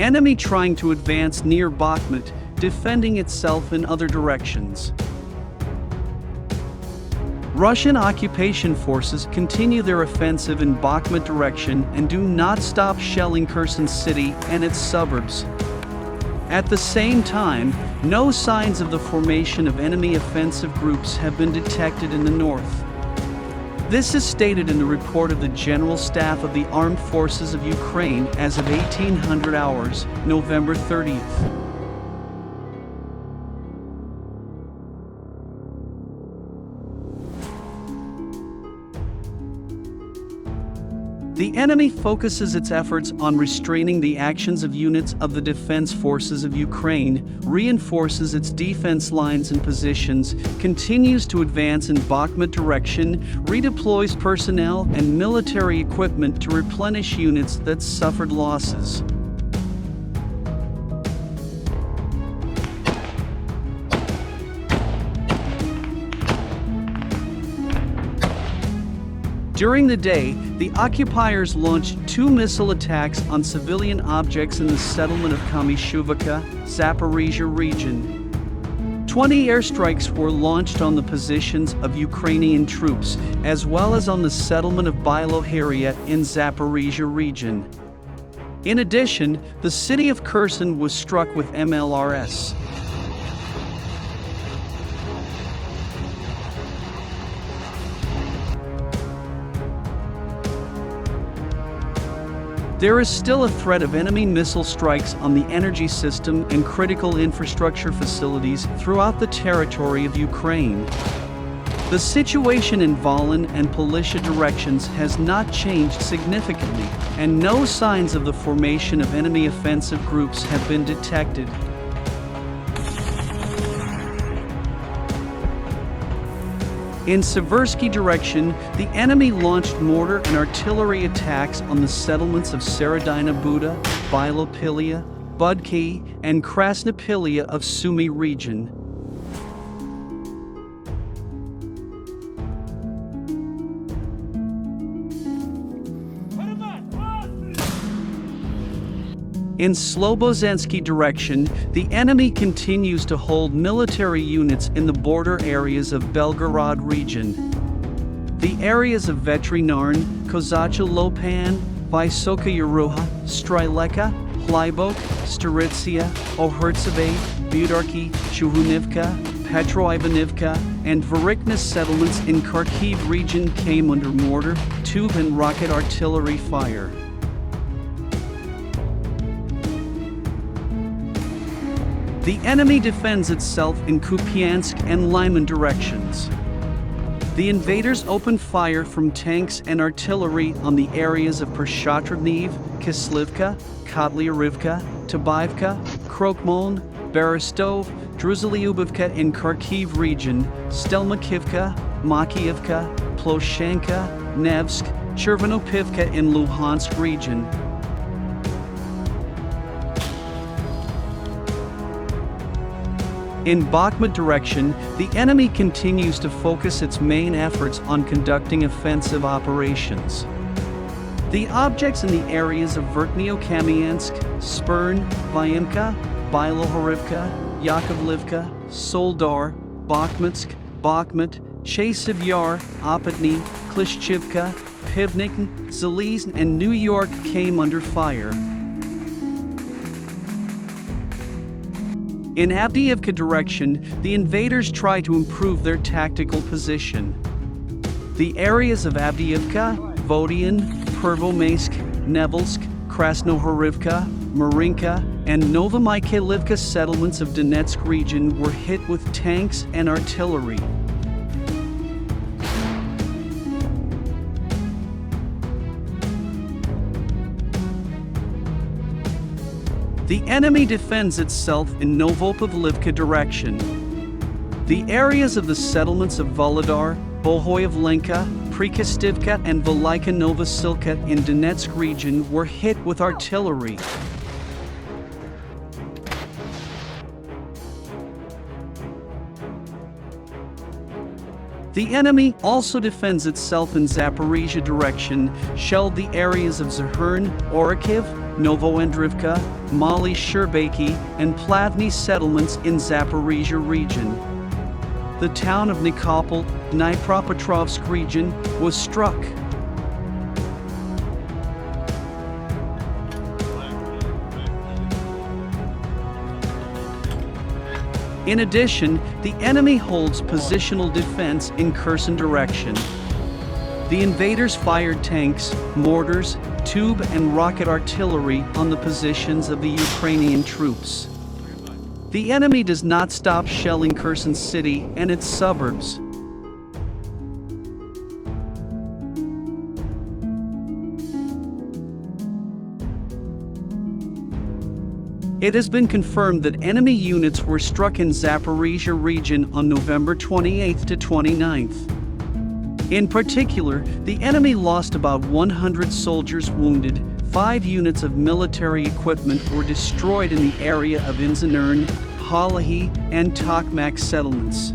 enemy trying to advance near Bakhmut, defending itself in other directions. Russian occupation forces continue their offensive in Bakhmut direction and do not stop shelling Kherson city and its suburbs. At the same time, no signs of the formation of enemy offensive groups have been detected in the north. This is stated in the report of the General Staff of the Armed Forces of Ukraine as of 1800 hours, November 30th. The enemy focuses its efforts on restraining the actions of units of the Defense Forces of Ukraine, reinforces its defense lines and positions, continues to advance in Bakhmut direction, redeploys personnel and military equipment to replenish units that suffered losses. During the day, the occupiers launched 2 missile attacks on civilian objects in the settlement of Kamyshuvka, Zaporizhia region. 20 airstrikes were launched on the positions of Ukrainian troops, as well as on the settlement of Bilohariet in Zaporizhia region. In addition, the city of Kherson was struck with MLRS. There is still a threat of enemy missile strikes on the energy system and critical infrastructure facilities throughout the territory of Ukraine. The situation in Volyn and Polishcha directions has not changed significantly, and no signs of the formation of enemy offensive groups have been detected. In Seversky direction, the enemy launched mortar and artillery attacks on the settlements of Serodina Buda, Bilopilia, Budki, and Krasnopilia of Sumy region. In Slobozhensky direction, the enemy continues to hold military units in the border areas of Belgorod region. The areas of Vetrinarn, Kozacha Lopan, Vysoka Yeruha, Stryleka, Hlybok, Staritsia, Ohertseve, Budarki, Chuhunivka, Petroivanivka, and Varikna settlements in Kharkiv region came under mortar, tube and rocket artillery fire. The enemy defends itself in Kupiansk and Lyman directions. The invaders opened fire from tanks and artillery on the areas of Pershatrovniv, Kislivka, Kotlyarivka, Tabaivka, Krokmoln, Berestov, Druzhlyubivka in Kharkiv region, Stelmakivka, Makiivka, Ploshenka, Nevsk, Chervenopivka in Luhansk region. In Bakhmut direction, the enemy continues to focus its main efforts on conducting offensive operations. The objects in the areas of Verkhnyo-Kamiansk, Spern, Vyimka, Bilohorivka, Yakovlivka, Soldar, Bakhmutsk, Bakhmut, Chasiv Yar, Opatny, Klishchivka, Pivnik, Zalizn, and New York came under fire. In Avdiivka direction, the invaders try to improve their tactical position. The areas of Avdiivka, Vodian, Pervomaisk, Nevelsk, Krasnohorivka, Marinka, and Novomykhailivka settlements of Donetsk region were hit with tanks and artillery. The enemy defends itself in Novopavlivka direction. The areas of the settlements of Volodar, Bohoyavlenka, Prikostivka, and Velika Novosilka in Donetsk region were hit with artillery. The enemy also defends itself in Zaporizhia direction, shelled the areas of Zahern, Orikhiv, Novoandrivka, Mali Sherbaki, and Plavny settlements in Zaporizhia region. The town of Nikopol, Dnipropetrovsk region, was struck. In addition, the enemy holds positional defense in Kherson direction. The invaders fired tanks, mortars, tube and rocket artillery on the positions of the Ukrainian troops. The enemy does not stop shelling Kherson city and its suburbs. It has been confirmed that enemy units were struck in Zaporizhia region on November 28 to 29th. In particular, the enemy lost about 100 soldiers wounded, 5 units of military equipment were destroyed in the area of Inzanern, Halahi, and Tokmak settlements.